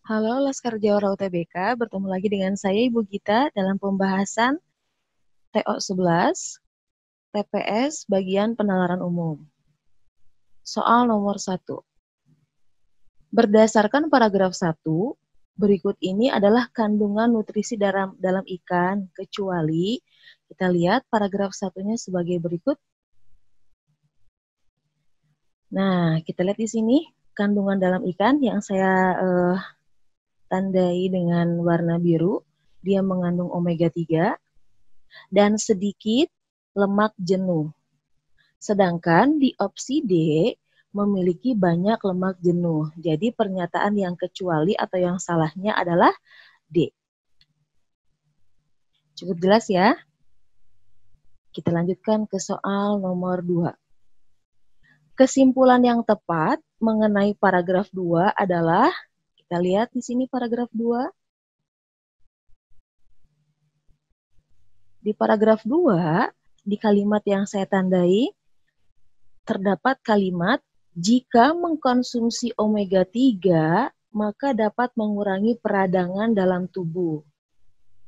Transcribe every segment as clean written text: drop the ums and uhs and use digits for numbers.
Halo Laskar Jawara UTBK, bertemu lagi dengan saya Ibu Gita dalam pembahasan TO 11, TPS bagian penalaran umum. Soal nomor 1. Berdasarkan paragraf 1, berikut ini adalah kandungan nutrisi dalam ikan, kecuali kita lihat paragraf satunya sebagai berikut. Nah, kita lihat di sini kandungan dalam ikan yang saya tandai dengan warna biru. Dia mengandung omega 3 dan sedikit lemak jenuh. Sedangkan di opsi D memiliki banyak lemak jenuh. Jadi pernyataan yang kecuali atau yang salahnya adalah D. Cukup jelas ya? Kita lanjutkan ke soal nomor 2. Kesimpulan yang tepat mengenai paragraf 2 adalah, kita lihat di sini paragraf 2. Di paragraf 2, di kalimat yang saya tandai, terdapat kalimat, jika mengkonsumsi omega 3, maka dapat mengurangi peradangan dalam tubuh.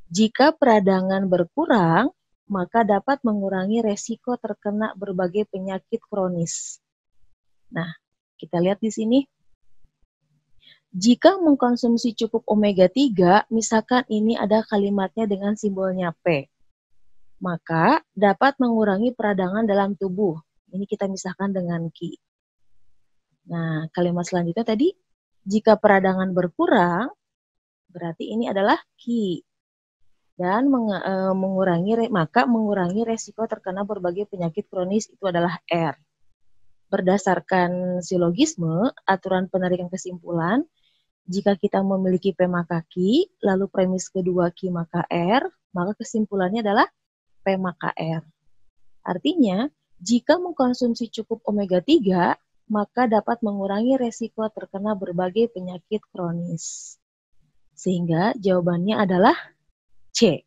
Jika peradangan berkurang, maka dapat mengurangi resiko terkena berbagai penyakit kronis. Nah, kita lihat di sini. Jika mengkonsumsi cukup omega 3, misalkan ini ada kalimatnya dengan simbolnya P, maka dapat mengurangi peradangan dalam tubuh. Ini kita misahkan dengan Q. Nah, kalimat selanjutnya tadi, jika peradangan berkurang, berarti ini adalah Q. Dan mengurangi resiko terkena berbagai penyakit kronis itu adalah R. Berdasarkan silogisme, aturan penarikan kesimpulan, jika kita memiliki P maka Q, lalu premis kedua Q maka R, maka kesimpulannya adalah P maka R. Artinya, jika mengkonsumsi cukup omega 3, maka dapat mengurangi resiko terkena berbagai penyakit kronis. Sehingga jawabannya adalah C.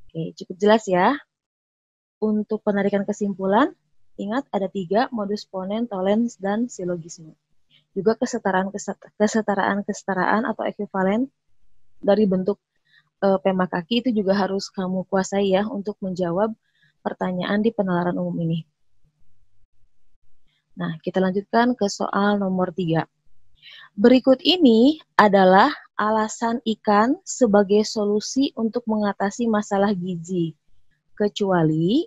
Oke, cukup jelas ya. Untuk penarikan kesimpulan, ingat ada 3, modus ponens, tollens, dan silogisme. Juga kesetaraan atau ekuivalen dari bentuk P maka Q itu juga harus kamu kuasai ya untuk menjawab pertanyaan di penalaran umum ini. Nah, kita lanjutkan ke soal nomor 3. Berikut ini adalah alasan ikan sebagai solusi untuk mengatasi masalah gizi. Kecuali,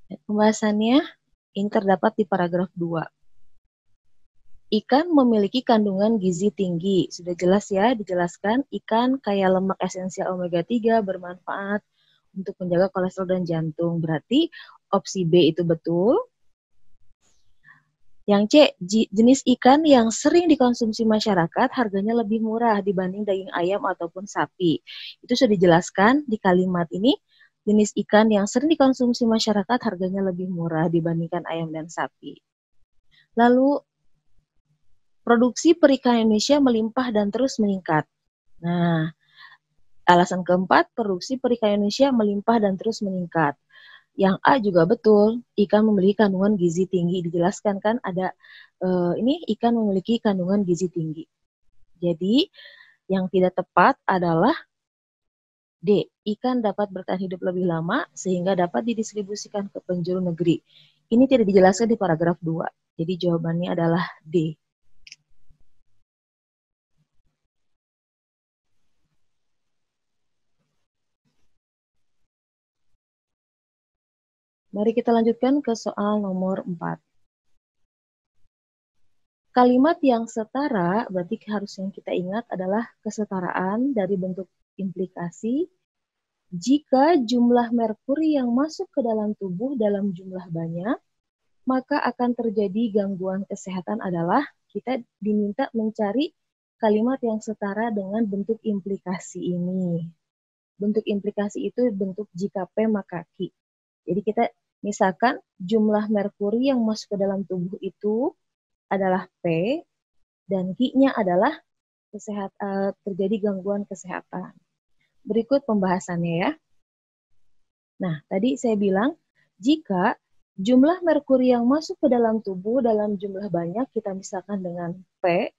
pembahasannya ini terdapat di paragraf 2. Ikan memiliki kandungan gizi tinggi. Sudah jelas ya, dijelaskan ikan kaya lemak esensial omega 3 bermanfaat untuk menjaga kolesterol dan jantung. Berarti opsi B itu betul. Yang C, jenis ikan yang sering dikonsumsi masyarakat harganya lebih murah dibanding daging ayam ataupun sapi. Itu sudah dijelaskan di kalimat ini, jenis ikan yang sering dikonsumsi masyarakat harganya lebih murah dibandingkan ayam dan sapi. Lalu, produksi perikanan Indonesia melimpah dan terus meningkat. Nah, alasan keempat, produksi perikanan Indonesia melimpah dan terus meningkat. Yang A juga betul, ikan memiliki kandungan gizi tinggi. Dijelaskan kan ada ini ikan memiliki kandungan gizi tinggi. Jadi yang tidak tepat adalah D, ikan dapat bertahan hidup lebih lama sehingga dapat didistribusikan ke penjuru negeri. Ini tidak dijelaskan di paragraf 2. Jadi jawabannya adalah D. Mari kita lanjutkan ke soal nomor 4. Kalimat yang setara, berarti harus yang kita ingat adalah kesetaraan dari bentuk implikasi. Jika jumlah merkuri yang masuk ke dalam tubuh dalam jumlah banyak, maka akan terjadi gangguan kesehatan adalah kita diminta mencari kalimat yang setara dengan bentuk implikasi ini. Bentuk implikasi itu bentuk jika P maka Q. Jadi kita misalkan jumlah merkuri yang masuk ke dalam tubuh itu adalah P dan Q-nya adalah terjadi gangguan kesehatan. Berikut pembahasannya ya. Nah, tadi saya bilang jika jumlah merkuri yang masuk ke dalam tubuh dalam jumlah banyak kita misalkan dengan P,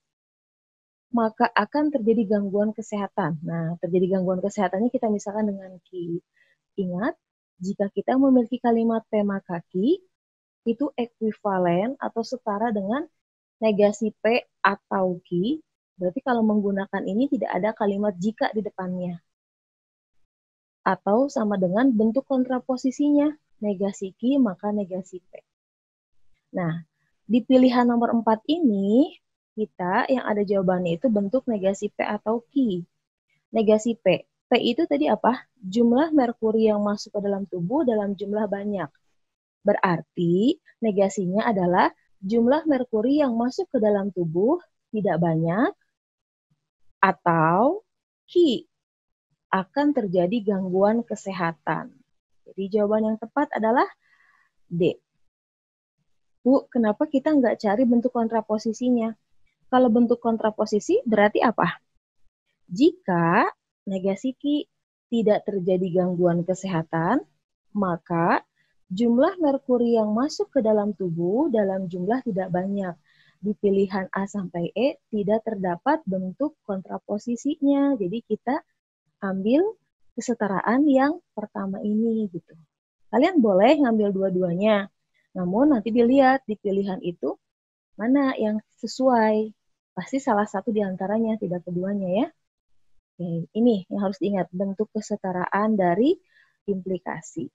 maka akan terjadi gangguan kesehatan. Nah, terjadi gangguan kesehatannya kita misalkan dengan Q. Ingat, jika kita memiliki kalimat P maka Q, itu ekuivalen atau setara dengan negasi P atau Q. Berarti kalau menggunakan ini tidak ada kalimat jika di depannya. Atau sama dengan bentuk kontraposisinya. Negasi Q maka negasi P. Nah, di pilihan nomor 4 ini, kita yang ada jawabannya itu bentuk negasi P atau Q. Negasi P. P itu tadi apa? Jumlah merkuri yang masuk ke dalam tubuh dalam jumlah banyak. Berarti negasinya adalah jumlah merkuri yang masuk ke dalam tubuh tidak banyak atau Q. Akan terjadi gangguan kesehatan. Jadi jawaban yang tepat adalah D. Bu, kenapa kita nggak cari bentuk kontraposisinya? Kalau bentuk kontraposisi berarti apa? Jika negasi Q tidak terjadi gangguan kesehatan, maka jumlah merkuri yang masuk ke dalam tubuh dalam jumlah tidak banyak. Di pilihan A sampai E tidak terdapat bentuk kontraposisinya. Jadi kita ambil kesetaraan yang pertama ini gitu. Kalian boleh ngambil dua-duanya. Namun nanti dilihat di pilihan itu mana yang sesuai. Pasti salah satu di antaranya, tidak keduanya ya. Oke, ini yang harus diingat, bentuk kesetaraan dari implikasi.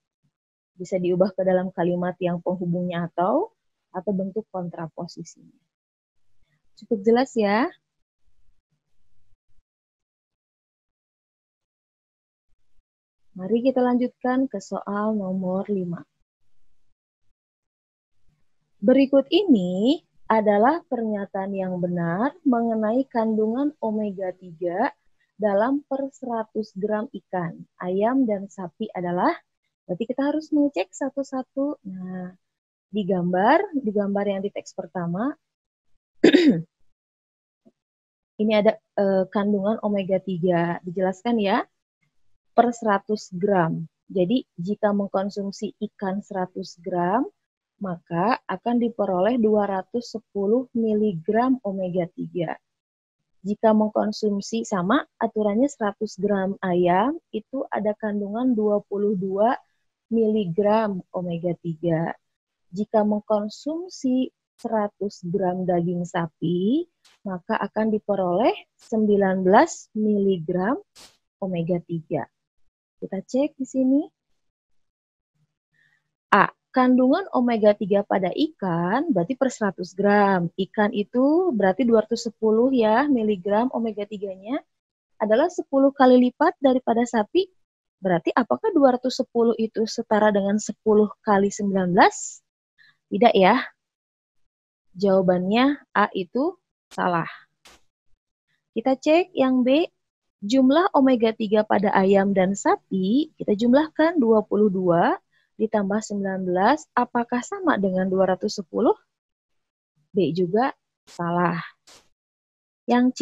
Bisa diubah ke dalam kalimat yang penghubungnya atau bentuk kontraposisinya. Cukup jelas ya? Mari kita lanjutkan ke soal nomor 5. Berikut ini adalah pernyataan yang benar mengenai kandungan omega 3 dalam per 100 gram ikan, ayam, dan sapi adalah, berarti kita harus mengecek satu-satu. Nah, di gambar yang di teks pertama, ini ada kandungan omega 3, dijelaskan ya, per 100 gram. Jadi, jika mengkonsumsi ikan 100 gram, maka akan diperoleh 210 mg omega 3. Jika mengkonsumsi sama, aturannya 100 gram ayam, itu ada kandungan 22 mg omega 3. Jika mengkonsumsi 100 gram daging sapi, maka akan diperoleh 19 mg omega 3. Kita cek di sini. A. Kandungan omega 3 pada ikan berarti per 100 gram. Ikan itu berarti 210 ya miligram omega 3-nya adalah 10 kali lipat daripada sapi. Berarti apakah 210 itu setara dengan 10 kali 19? Tidak ya. Jawabannya A itu salah. Kita cek yang B. Jumlah omega 3 pada ayam dan sapi, kita jumlahkan 22 ditambah 19, apakah sama dengan 210? B juga salah. Yang C,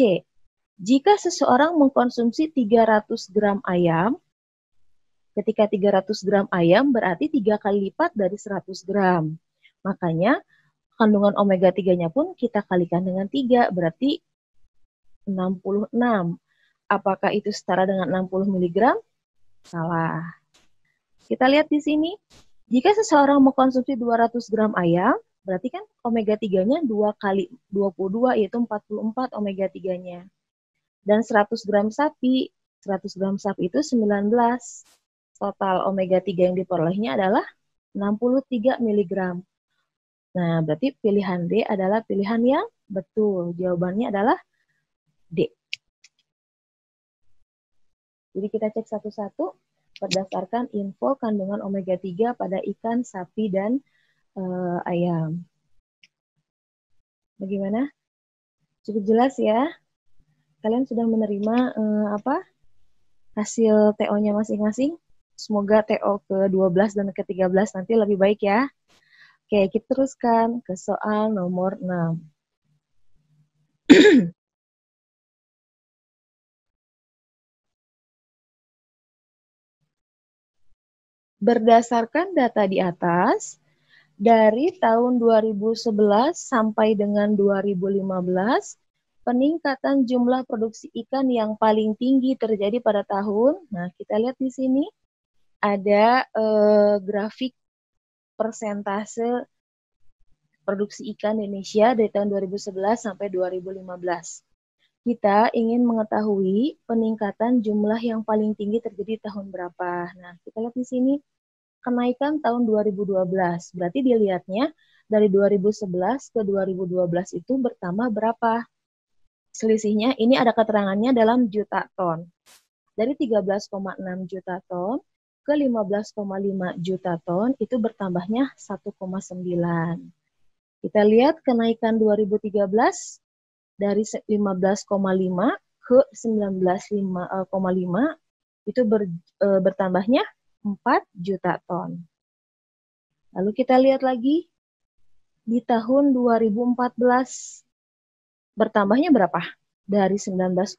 jika seseorang mengkonsumsi 300 gram ayam, ketika 300 gram ayam berarti 3 kali lipat dari 100 gram. Makanya kandungan omega 3-nya pun kita kalikan dengan 3, berarti 66. Apakah itu setara dengan 60 mg? Salah. Kita lihat di sini, jika seseorang mengkonsumsi 200 gram ayam, berarti kan omega 3-nya 2 kali 22, yaitu 44 omega 3-nya. Dan 100 gram sapi itu 19. Total omega 3 yang diperolehnya adalah 63 mg. Nah, berarti pilihan D adalah pilihan yang betul. Jawabannya adalah D. Jadi kita cek satu-satu berdasarkan info kandungan omega 3 pada ikan, sapi, dan ayam. Bagaimana? Cukup jelas ya? Kalian sudah menerima hasil TO-nya masing-masing? Semoga TO ke-12 dan ke-13 nanti lebih baik ya. Oke, kita teruskan ke soal nomor 6. Berdasarkan data di atas, Dari tahun 2011 sampai dengan 2015, peningkatan jumlah produksi ikan yang paling tinggi terjadi pada tahun. Nah, kita lihat di sini ada grafik persentase produksi ikan Indonesia dari tahun 2011 sampai 2015. Kita ingin mengetahui peningkatan jumlah yang paling tinggi terjadi di tahun berapa. Nah, kita lihat di sini kenaikan tahun 2012. Berarti dilihatnya dari 2011 ke 2012 itu bertambah berapa? Selisihnya ini ada keterangannya dalam juta ton. Dari 13,6 juta ton ke 15,5 juta ton itu bertambahnya 1,9. Kita lihat kenaikan 2013 dari 15,5 ke 19,5 itu bertambahnya 4 juta ton. Lalu kita lihat lagi di tahun 2014 bertambahnya berapa? Dari 19,5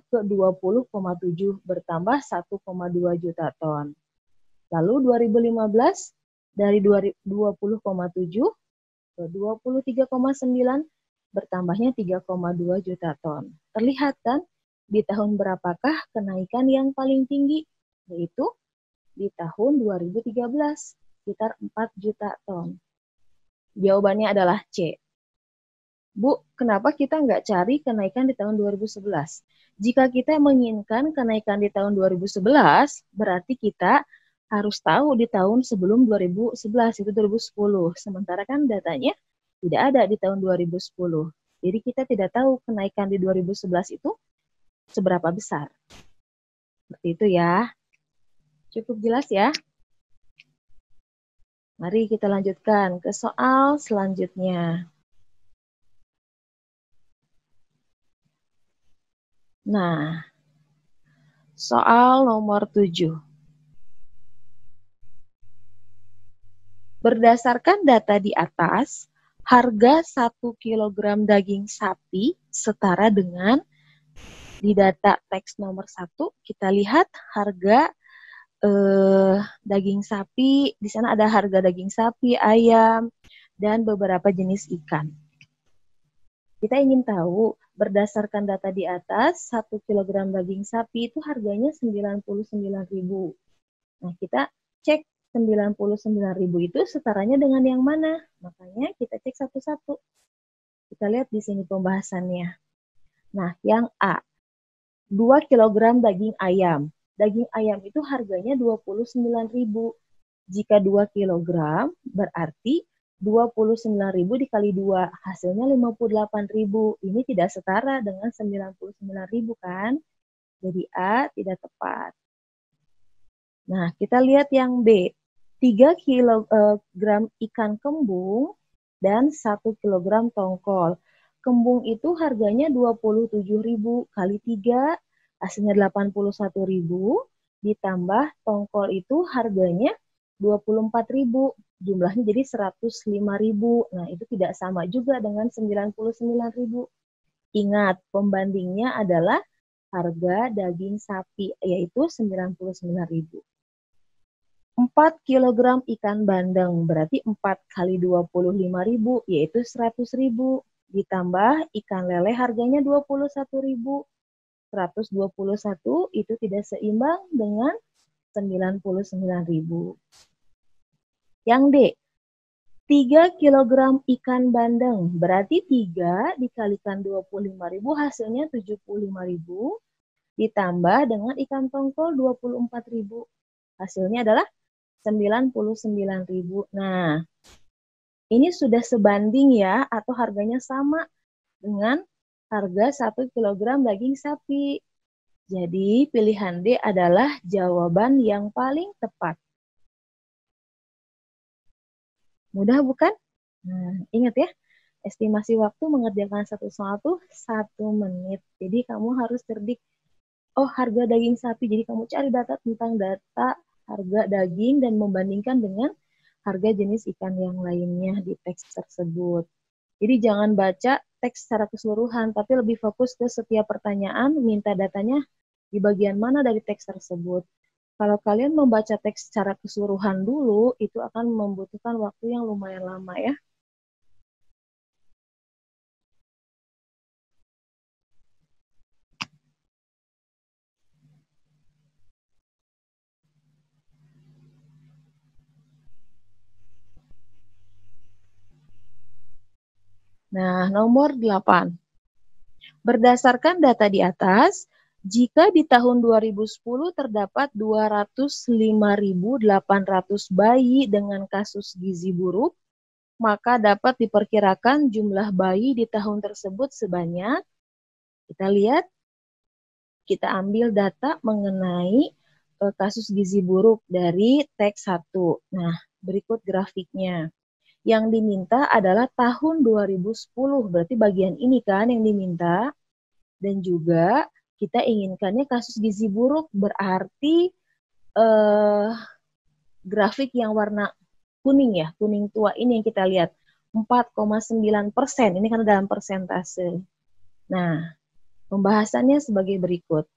ke 20,7 bertambah 1,2 juta ton. Lalu 2015 dari 20,7 ke 23,9 bertambahnya 3,2 juta ton. Terlihat kan di tahun berapakah kenaikan yang paling tinggi? Yaitu di tahun 2013, sekitar 4 juta ton. Jawabannya adalah C. Bu, kenapa kita nggak cari kenaikan di tahun 2011? Jika kita menginginkan kenaikan di tahun 2011, berarti kita harus tahu di tahun sebelum 2011, itu 2010. Sementara kan datanya tidak ada di tahun 2010. Jadi kita tidak tahu kenaikan di 2011 itu seberapa besar. Seperti itu ya. Cukup jelas ya? Mari kita lanjutkan ke soal selanjutnya. Nah, soal nomor 7. Berdasarkan data di atas, harga 1 kg daging sapi setara dengan di data teks nomor 1, kita lihat harga daging sapi, di sana ada harga daging sapi, ayam, dan beberapa jenis ikan. Kita ingin tahu, berdasarkan data di atas, 1 kg daging sapi itu harganya 99.000. Nah, kita cek 99.000 itu setaranya dengan yang mana? Makanya kita cek satu-satu. Kita lihat di sini pembahasannya. Nah, yang A, 2 kg daging ayam. Daging ayam itu harganya 29.000. Jika 2 kg berarti 29.000 dikali 2, hasilnya 58.000. Ini tidak setara dengan 99.000 kan? Jadi A tidak tepat. Nah, kita lihat yang B. 3 kg ikan kembung dan 1 kg tongkol. Kembung itu harganya 27.000 kali 3, hasilnya 81.000, ditambah tongkol itu harganya 24.000, jumlahnya jadi 105.000. Nah, itu tidak sama juga dengan 99.000. Ingat, pembandingnya adalah harga daging sapi, yaitu 99.000. 4 kg ikan bandeng, berarti 4 kali 25.000, yaitu 100.000. Ditambah ikan lele harganya 21.000. 121 itu tidak seimbang dengan 99.000. Yang D, 3 kg ikan bandeng, berarti 3 dikalikan 25.000 hasilnya 75.000, ditambah dengan ikan tongkol 24.000. Hasilnya adalah 99.000. Nah, ini sudah sebanding ya, atau harganya sama dengan harga 1 kg daging sapi. Jadi, pilihan D adalah jawaban yang paling tepat. Mudah bukan? Nah, ingat ya, estimasi waktu mengerjakan satu soal itu 1 menit. Jadi, kamu harus cerdik, oh harga daging sapi. Jadi, kamu cari data tentang data harga daging dan membandingkan dengan harga jenis ikan yang lainnya di teks tersebut. Jadi jangan baca teks secara keseluruhan, tapi lebih fokus ke setiap pertanyaan, minta datanya di bagian mana dari teks tersebut. Kalau kalian membaca teks secara keseluruhan dulu, itu akan membutuhkan waktu yang lumayan lama ya. Nah, nomor 8. Berdasarkan data di atas, jika di tahun 2010 terdapat 205.800 bayi dengan kasus gizi buruk, maka dapat diperkirakan jumlah bayi di tahun tersebut sebanyak, kita lihat, kita ambil data mengenai kasus gizi buruk dari teks 1. Nah, berikut grafiknya. Yang diminta adalah tahun 2010, berarti bagian ini kan yang diminta. Dan juga kita inginkannya kasus gizi buruk, berarti grafik yang warna kuning ya, kuning tua ini yang kita lihat. 4,9%, ini kan dalam persentase. Nah, pembahasannya sebagai berikut.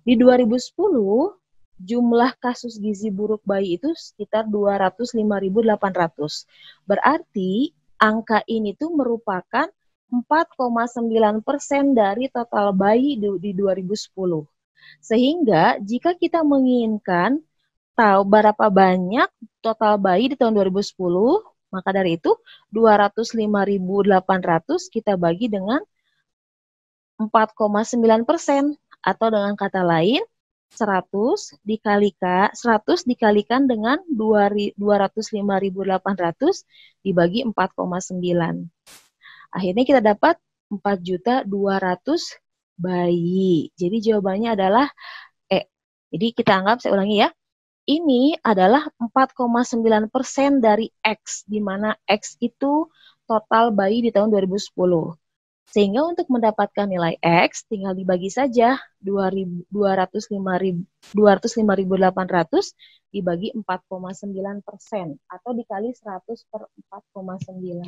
Di 2010, jumlah kasus gizi buruk bayi itu sekitar 205.800. Berarti angka ini tuh merupakan 4,9% dari total bayi di 2010. Sehingga jika kita menginginkan tahu berapa banyak total bayi di tahun 2010, maka dari itu 205.800 kita bagi dengan 4,9%, atau dengan kata lain 100 dikalikan dengan 205.800 dibagi 4,9. Akhirnya kita dapat 4.200.000 bayi. Jadi jawabannya adalah E. Jadi kita anggap, saya ulangi ya, ini adalah 4,9% dari X, di mana X itu total bayi di tahun 2010. Sehingga untuk mendapatkan nilai X, tinggal dibagi saja 205.800 dibagi 4,9%, atau dikali 100 per 4,9.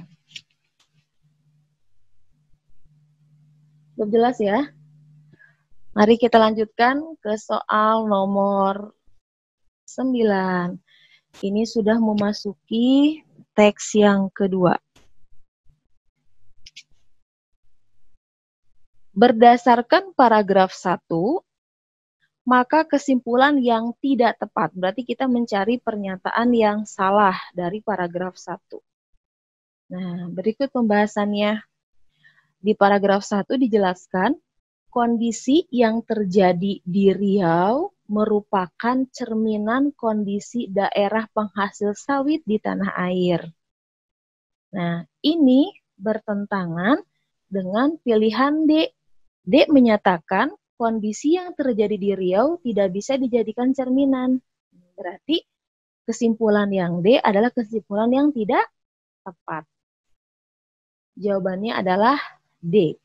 Cukup jelas ya? Mari kita lanjutkan ke soal nomor 9. Ini sudah memasuki teks yang kedua. Berdasarkan paragraf 1, maka kesimpulan yang tidak tepat, berarti kita mencari pernyataan yang salah dari paragraf 1. Nah, berikut pembahasannya. Di paragraf 1 dijelaskan, kondisi yang terjadi di Riau merupakan cerminan kondisi daerah penghasil sawit di tanah air. Nah, ini bertentangan dengan pilihan D. D menyatakan kondisi yang terjadi di Riau tidak bisa dijadikan cerminan. Berarti kesimpulan yang D adalah kesimpulan yang tidak tepat. Jawabannya adalah D.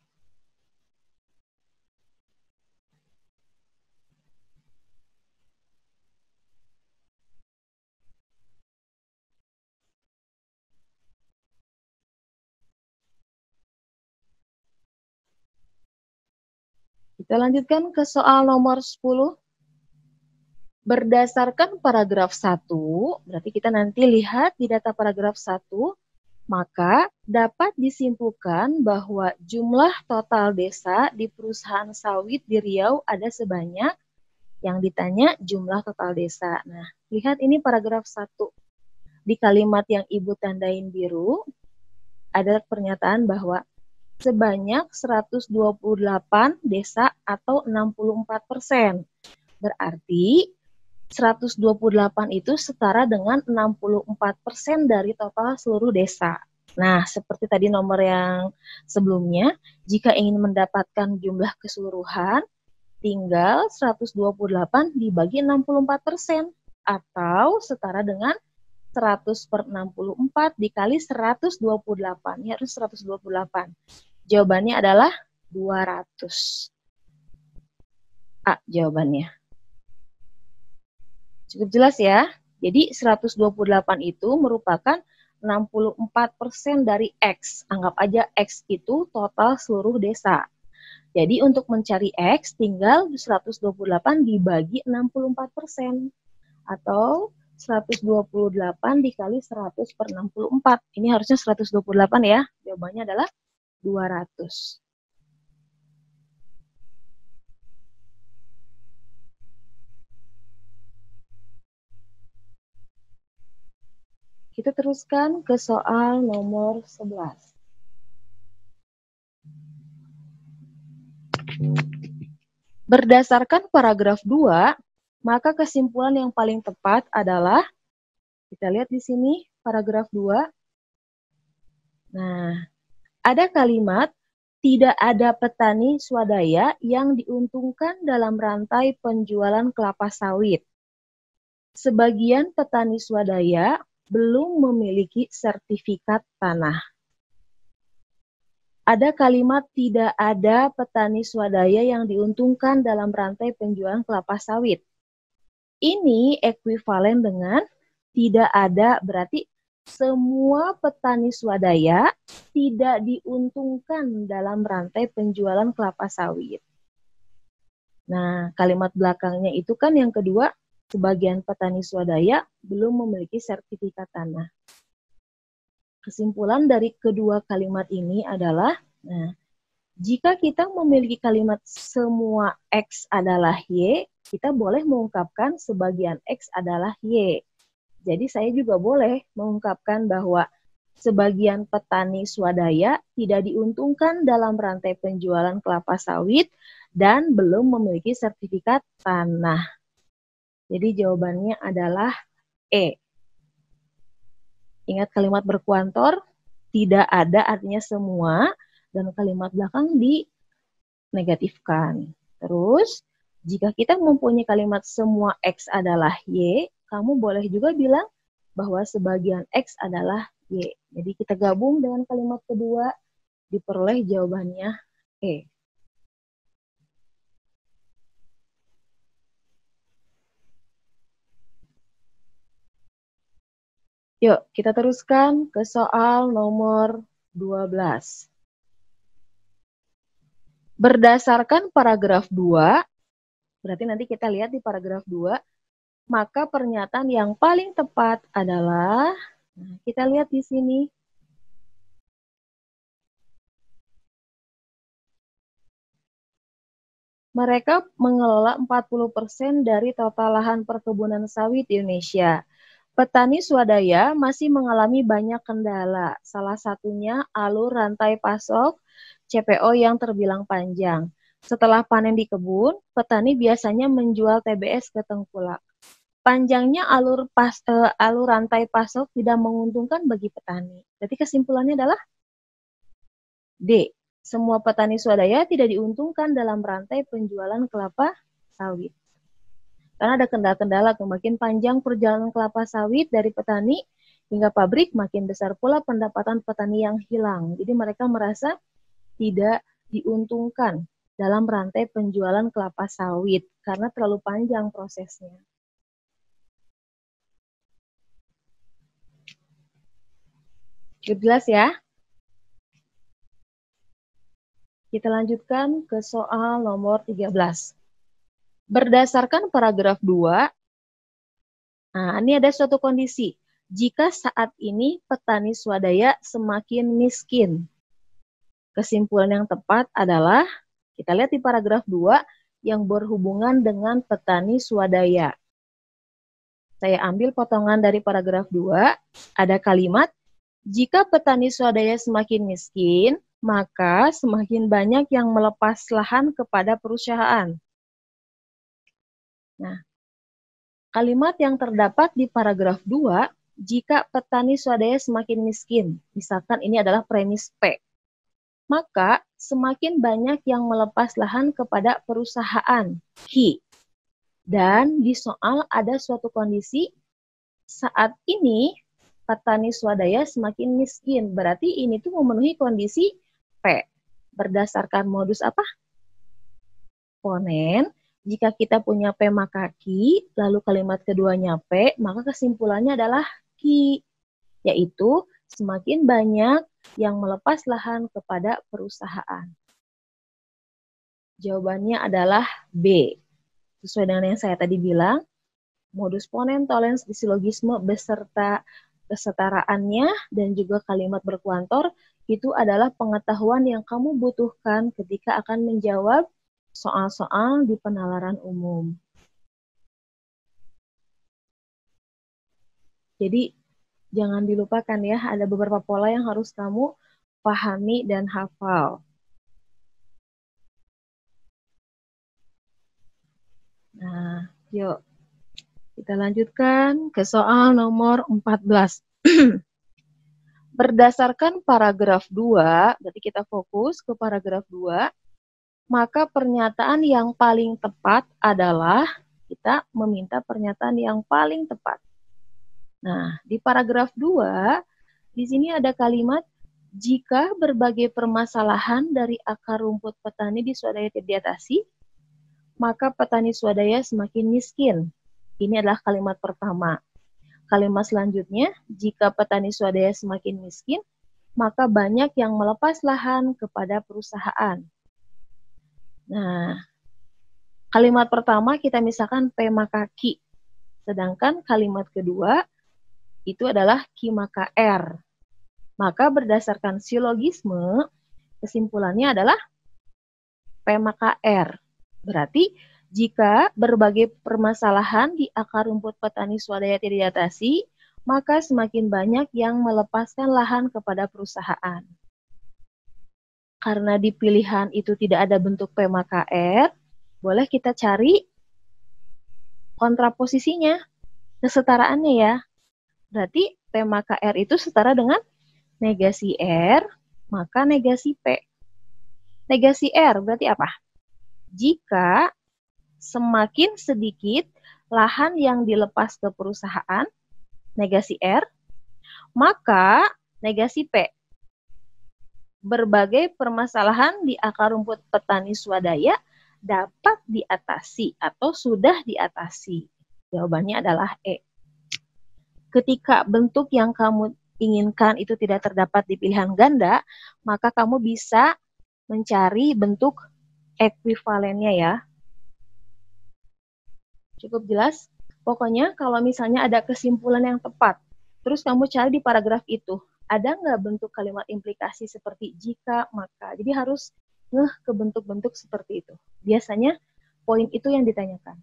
Kita lanjutkan ke soal nomor 10. Berdasarkan paragraf 1, berarti kita nanti lihat di data paragraf 1, maka dapat disimpulkan bahwa jumlah total desa di perusahaan sawit di Riau ada sebanyak, yang ditanya jumlah total desa. Nah, lihat ini paragraf 1. Di kalimat yang Ibu tandain biru, ada pernyataan bahwa sebanyak 128 desa atau 64%. Berarti 128 itu setara dengan 64% dari total seluruh desa. Nah, seperti tadi nomor yang sebelumnya, jika ingin mendapatkan jumlah keseluruhan, tinggal 128 dibagi 64%, atau setara dengan 100 per 64 dikali 128. Ini harus 128. Jawabannya adalah 200. A jawabannya. Cukup jelas ya? Jadi 128 itu merupakan 64% dari X. Anggap aja X itu total seluruh desa. Jadi untuk mencari X tinggal 128 dibagi 64%. atau 128 dikali 100 per 64. Ini harusnya 128 ya. Jawabannya adalah 200. Kita teruskan ke soal nomor 11. Berdasarkan paragraf 2, maka kesimpulan yang paling tepat adalah, kita lihat di sini paragraf 2. Nah, ada kalimat, tidak ada petani swadaya yang diuntungkan dalam rantai penjualan kelapa sawit. Sebagian petani swadaya belum memiliki sertifikat tanah. Ada kalimat tidak ada petani swadaya yang diuntungkan dalam rantai penjualan kelapa sawit. Ini ekuivalen dengan tidak ada, berarti semua petani swadaya tidak diuntungkan dalam rantai penjualan kelapa sawit. Nah, kalimat belakangnya itu kan yang kedua, sebagian petani swadaya belum memiliki sertifikat tanah. Kesimpulan dari kedua kalimat ini adalah, nah, jika kita memiliki kalimat semua X adalah Y, kita boleh mengungkapkan sebagian X adalah Y. Jadi saya juga boleh mengungkapkan bahwa sebagian petani swadaya tidak diuntungkan dalam rantai penjualan kelapa sawit dan belum memiliki sertifikat tanah. Jadi jawabannya adalah E. Ingat kalimat berkuantor, tidak ada artinya semua, dan kalimat belakang dinegatifkan. Terus, jika kita mempunyai kalimat semua X adalah Y, kamu boleh juga bilang bahwa sebagian X adalah Y. Jadi kita gabung dengan kalimat kedua, diperoleh jawabannya E. Yuk, kita teruskan ke soal nomor 12. Berdasarkan paragraf 2, berarti nanti kita lihat di paragraf 2, maka pernyataan yang paling tepat adalah, nah, kita lihat di sini. Mereka mengelola 40% dari total lahan perkebunan sawit di Indonesia. Petani swadaya masih mengalami banyak kendala, salah satunya alur rantai pasok CPO yang terbilang panjang. Setelah panen di kebun, petani biasanya menjual TBS ke tengkulak. Panjangnya alur rantai pasok tidak menguntungkan bagi petani. Jadi kesimpulannya adalah D. Semua petani swadaya tidak diuntungkan dalam rantai penjualan kelapa sawit. Karena ada kendala-kendala, makin panjang perjalanan kelapa sawit dari petani hingga pabrik, makin besar pula pendapatan petani yang hilang. Jadi mereka merasa tidak diuntungkan dalam rantai penjualan kelapa sawit karena terlalu panjang prosesnya. Jelas ya? Kita lanjutkan ke soal nomor 13. Berdasarkan paragraf 2, nah ini ada suatu kondisi. Jika saat ini petani swadaya semakin miskin, kesimpulan yang tepat adalah, kita lihat di paragraf 2 yang berhubungan dengan petani swadaya. Saya ambil potongan dari paragraf 2, ada kalimat, jika petani swadaya semakin miskin, maka semakin banyak yang melepas lahan kepada perusahaan. Nah, kalimat yang terdapat di paragraf 2, jika petani swadaya semakin miskin, misalkan ini adalah premis P, maka semakin banyak yang melepas lahan kepada perusahaan H. Dan di soal ada suatu kondisi, saat ini petani swadaya semakin miskin, berarti ini tuh memenuhi kondisi P. Berdasarkan modus apa? Ponen. Jika kita punya P maka Q, lalu kalimat keduanya P, maka kesimpulannya adalah Q, yaitu semakin banyak yang melepas lahan kepada perusahaan. Jawabannya adalah B. Sesuai dengan yang saya tadi bilang, modus ponens, tolens, silogisme beserta kesetaraannya dan juga kalimat berkuantor itu adalah pengetahuan yang kamu butuhkan ketika akan menjawab soal-soal di penalaran umum. Jadi jangan dilupakan ya, ada beberapa pola yang harus kamu pahami dan hafal. Nah, yuk kita lanjutkan ke soal nomor 14. Berdasarkan paragraf 2, berarti kita fokus ke paragraf 2, maka pernyataan yang paling tepat adalah kita meminta pernyataan yang paling tepat. Nah, di paragraf 2, di sini ada kalimat, jika berbagai permasalahan dari akar rumput petani di swadaya tidak diatasi, maka petani swadaya semakin miskin. Ini adalah kalimat pertama. Kalimat selanjutnya, jika petani swadaya semakin miskin, maka banyak yang melepas lahan kepada perusahaan. Nah, kalimat pertama kita misalkan P maka Q. Sedangkan kalimat kedua itu adalah Q maka R. Maka berdasarkan silogisme, kesimpulannya adalah P maka R. Berarti jika berbagai permasalahan di akar rumput petani swadaya tidak diatasi, maka semakin banyak yang melepaskan lahan kepada perusahaan. Karena di pilihan itu tidak ada bentuk P maka R, boleh kita cari kontraposisinya, kesetaraannya ya. Berarti P maka R itu setara dengan negasi R, maka negasi P. Negasi R berarti apa? Jika semakin sedikit lahan yang dilepas ke perusahaan, negasi R, maka negasi P. Berbagai permasalahan di akar rumput petani swadaya dapat diatasi atau sudah diatasi. Jawabannya adalah E. Ketika bentuk yang kamu inginkan itu tidak terdapat di pilihan ganda, maka kamu bisa mencari bentuk ekuivalennya ya. Cukup jelas? Pokoknya kalau misalnya ada kesimpulan yang tepat, terus kamu cari di paragraf itu, ada nggak bentuk kalimat implikasi seperti jika, maka. Jadi harus ngeh ke bentuk-bentuk seperti itu. Biasanya poin itu yang ditanyakan.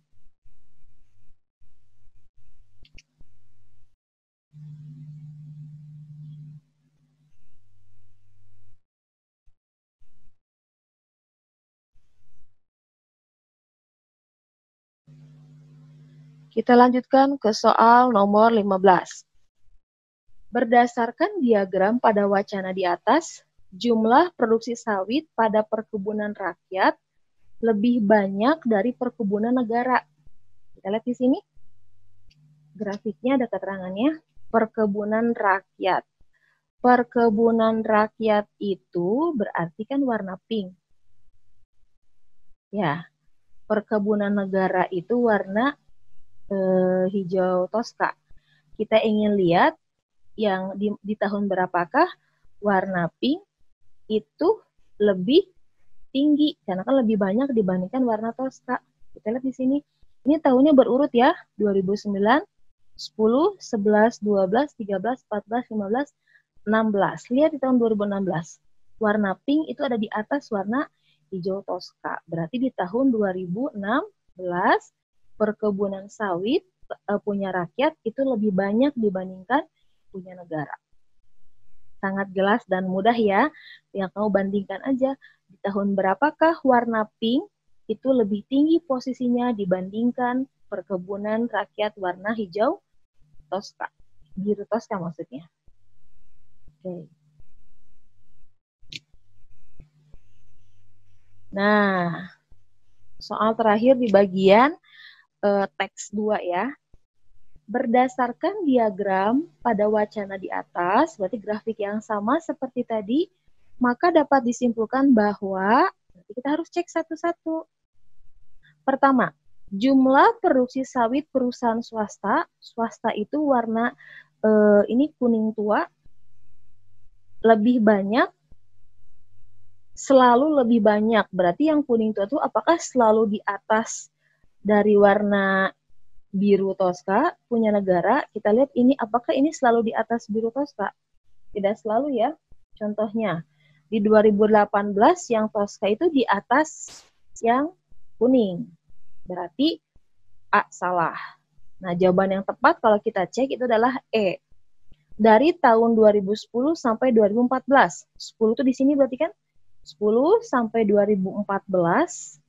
Kita lanjutkan ke soal nomor 15. Berdasarkan diagram pada wacana di atas, jumlah produksi sawit pada perkebunan rakyat lebih banyak dari perkebunan negara. Kita lihat di sini. Grafiknya ada keterangannya. Perkebunan rakyat. Perkebunan rakyat itu berarti kan warna pink. Ya, perkebunan negara itu warna hijau toska. Kita ingin lihat yang di tahun berapakah warna pink itu lebih tinggi karena kan lebih banyak dibandingkan warna toska. Kita lihat di sini. Ini tahunnya berurut ya, 2009, 10, 11, 12, 13, 14, 15, 16. Lihat di tahun 2016. Warna pink itu ada di atas warna hijau toska. Berarti di tahun 2016 perkebunan sawit punya rakyat itu lebih banyak dibandingkan punya negara. Sangat jelas dan mudah ya. Yang kamu bandingkan aja di tahun berapakah warna pink itu lebih tinggi posisinya dibandingkan perkebunan rakyat warna hijau toska. Biru toska maksudnya. Oke. Nah, soal terakhir di bagian teks 2 ya. Berdasarkan diagram pada wacana di atas, berarti grafik yang sama seperti tadi, maka dapat disimpulkan bahwa kita harus cek satu-satu. Pertama, jumlah produksi sawit perusahaan swasta, swasta itu warna ini kuning tua, lebih banyak, selalu lebih banyak. Berarti yang kuning tua itu apakah selalu di atas dari warna biru Tosca punya negara, kita lihat ini apakah ini selalu di atas biru Tosca? Tidak selalu ya. Contohnya, di 2018 yang Tosca itu di atas yang kuning. Berarti A salah. Nah, jawaban yang tepat kalau kita cek itu adalah E. Dari tahun 2010 sampai 2014. 10 itu di sini berarti kan? 10 sampai 2014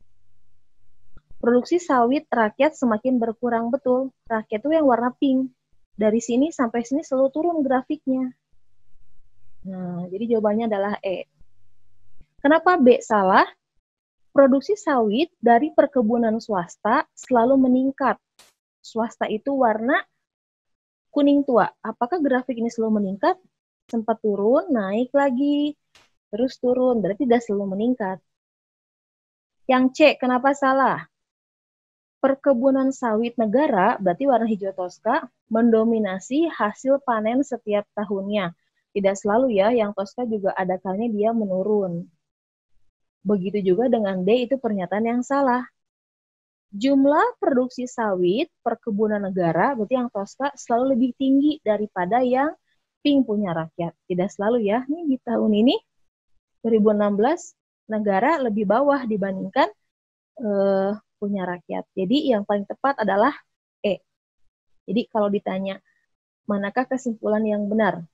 produksi sawit rakyat semakin berkurang, betul. Rakyat itu yang warna pink. Dari sini sampai sini selalu turun grafiknya. Nah, jadi jawabannya adalah E. Kenapa B salah? Produksi sawit dari perkebunan swasta selalu meningkat. Swasta itu warna kuning tua. Apakah grafik ini selalu meningkat? Sempat turun, naik lagi, terus turun. Berarti tidak selalu meningkat. Yang C, kenapa salah? Perkebunan sawit negara, berarti warna hijau Tosca, mendominasi hasil panen setiap tahunnya. Tidak selalu ya, yang Tosca juga ada kalanya dia menurun. Begitu juga dengan D, itu pernyataan yang salah. Jumlah produksi sawit perkebunan negara, berarti yang Tosca selalu lebih tinggi daripada yang pink punya rakyat. Tidak selalu ya, ini di tahun ini, 2016, negara lebih bawah dibandingkan punya rakyat. Jadi yang paling tepat adalah E. Jadi kalau ditanya, manakah kesimpulan yang benar?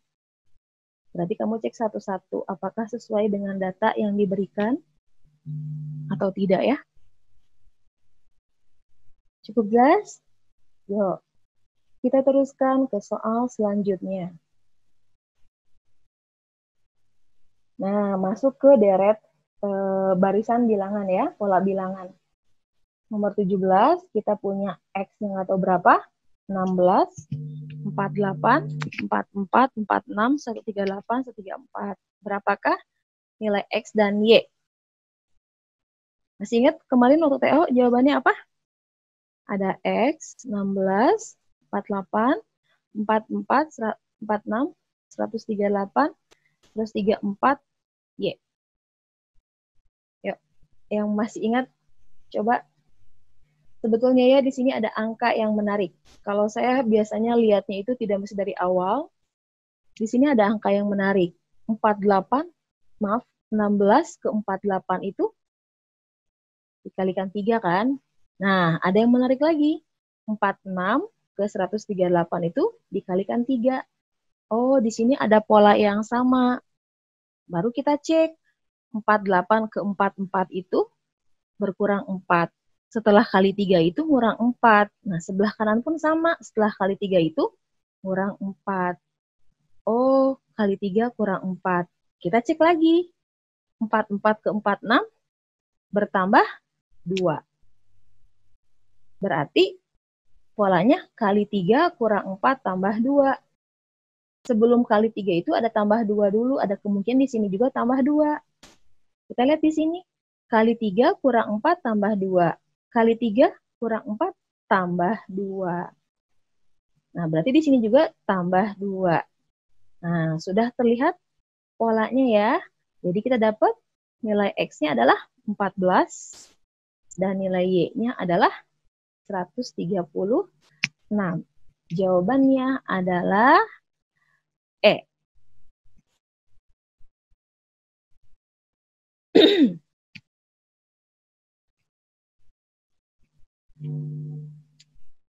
Berarti kamu cek satu-satu, apakah sesuai dengan data yang diberikan atau tidak ya? Cukup jelas? Yuk, kita teruskan ke soal selanjutnya. Nah, masuk ke deret barisan bilangan ya, pola bilangan. Nomor 17, kita punya X yang nggak tahu berapa, 16, 48, 44, 46, 138, 134. Berapakah nilai X dan Y? Masih ingat kemarin waktu TO jawabannya apa? Ada X, 16, 48, 44, 46, 138, terus 34, Y. Yuk, yang masih ingat, coba. Sebetulnya ya di sini ada angka yang menarik. Kalau saya biasanya lihatnya itu tidak mesti dari awal. Di sini ada angka yang menarik. 16 ke 48 itu dikalikan 3 kan? Nah, ada yang menarik lagi. 46 ke 138 itu dikalikan 3. Oh, di sini ada pola yang sama. Baru kita cek. 48 ke 44 itu berkurang 4. Setelah kali 3 itu kurang 4. Nah, sebelah kanan pun sama. Setelah kali 3 itu kurang 4. Oh, kali 3 kurang 4. Kita cek lagi. 44 ke 46 bertambah 2. Berarti polanya kali 3 kurang 4 tambah 2. Sebelum kali 3 itu ada tambah 2 dulu. Ada kemungkinan di sini juga tambah 2. Kita lihat di sini. Kali 3 kurang 4 tambah 2. Kali 3 kurang 4 tambah 2. Nah, berarti di sini juga tambah 2. Nah, sudah terlihat polanya ya. Jadi kita dapat nilai X-nya adalah 14 dan nilai Y-nya adalah 136. Jawabannya adalah E.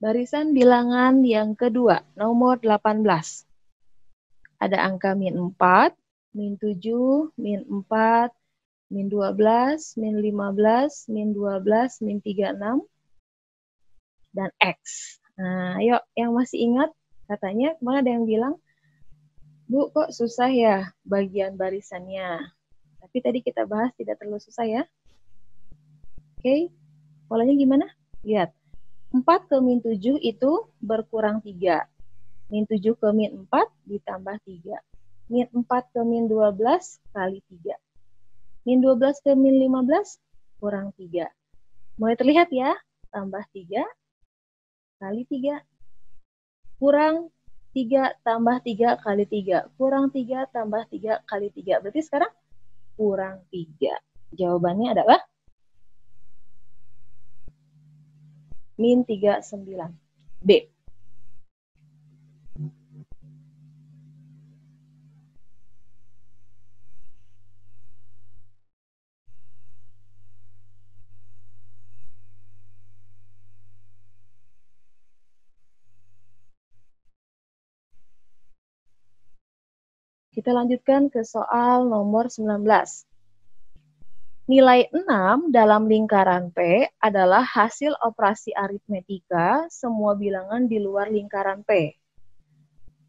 Barisan bilangan yang kedua, nomor 18. Ada angka min 4, min 7, min 4, min 12, min 15, min 12, min 36, dan X. Nah, ayo yang masih ingat, katanya kemarin ada yang bilang, Bu, kok susah ya bagian barisannya. Tapi tadi kita bahas tidak terlalu susah ya. Oke, polanya gimana? Lihat. 4 ke min 7 itu berkurang 3. Min 7 ke min 4 ditambah 3. Min 4 ke min 12 kali 3. Min 12 ke min 15 kurang 3. Mulai terlihat ya? Tambah 3 kali 3. Kurang 3 tambah 3 kali 3. Kurang 3 tambah 3 kali 3. Berarti sekarang kurang 3. Jawabannya adalah min 39. B. Kita lanjutkan ke soal nomor 19. Nilai 6 dalam lingkaran P adalah hasil operasi aritmetika semua bilangan di luar lingkaran P.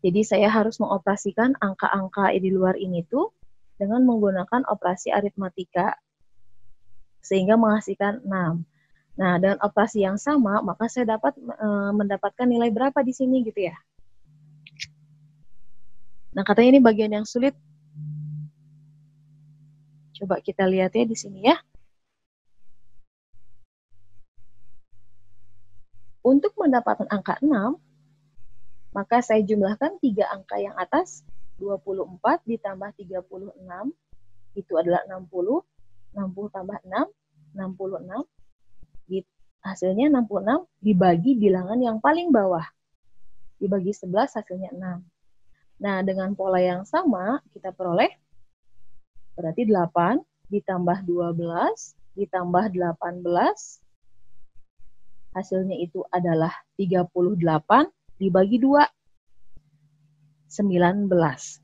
Jadi saya harus mengoperasikan angka-angka di luar ini tuh dengan menggunakan operasi aritmatika sehingga menghasilkan 6. Nah, dengan operasi yang sama, maka saya dapat mendapatkan nilai berapa di sini gitu ya. Nah, katanya ini bagian yang sulit. Coba kita lihat ya di sini ya. Untuk mendapatkan angka 6, maka saya jumlahkan 3 angka yang atas, 24 ditambah 36, itu adalah 60, 60 tambah 6, 66, hasilnya 66 dibagi bilangan yang paling bawah. Dibagi 11 hasilnya 6. Nah, dengan pola yang sama, kita peroleh berarti 8 ditambah 12 ditambah 18, hasilnya itu adalah 38 dibagi 2, 19.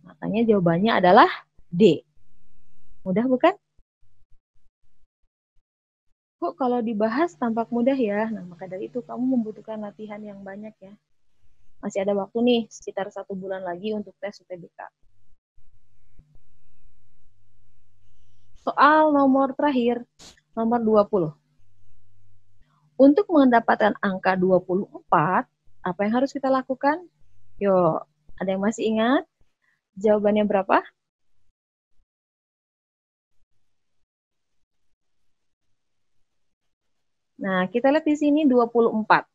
Makanya jawabannya adalah D. Mudah bukan? Kok kalau dibahas tampak mudah ya? Nah, maka dari itu kamu membutuhkan latihan yang banyak ya. Masih ada waktu nih, sekitar 1 bulan lagi untuk tes UTBK. Soal nomor terakhir, nomor 20. Untuk mendapatkan angka 24, apa yang harus kita lakukan? Yuk, ada yang masih ingat? Jawabannya berapa? Nah, kita lihat di sini 24.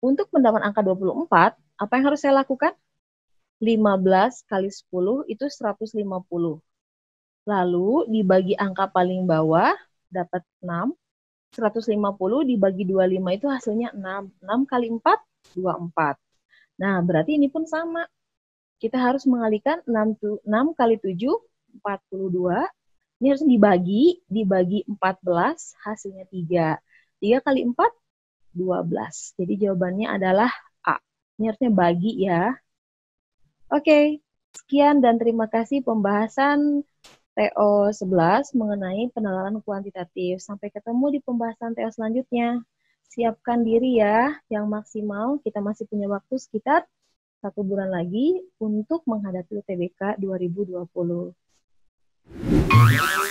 Untuk mendapatkan angka 24, apa yang harus saya lakukan? 15 kali 10 itu 150. Lalu dibagi angka paling bawah, dapat 6. 150 dibagi 25 itu hasilnya 6. 6 kali 4, 24. Nah, berarti ini pun sama. Kita harus mengalihkan 6 kali 7, 42. Ini harus dibagi 14, hasilnya 3. 3 kali 4, 12. Jadi jawabannya adalah A. Ini harusnya bagi ya. Oke, sekian dan terima kasih pembahasan TO 11 mengenai penalaran kuantitatif. Sampai ketemu di pembahasan TO selanjutnya. Siapkan diri ya yang maksimal. Kita masih punya waktu sekitar 1 bulan lagi untuk menghadapi UTBK 2020.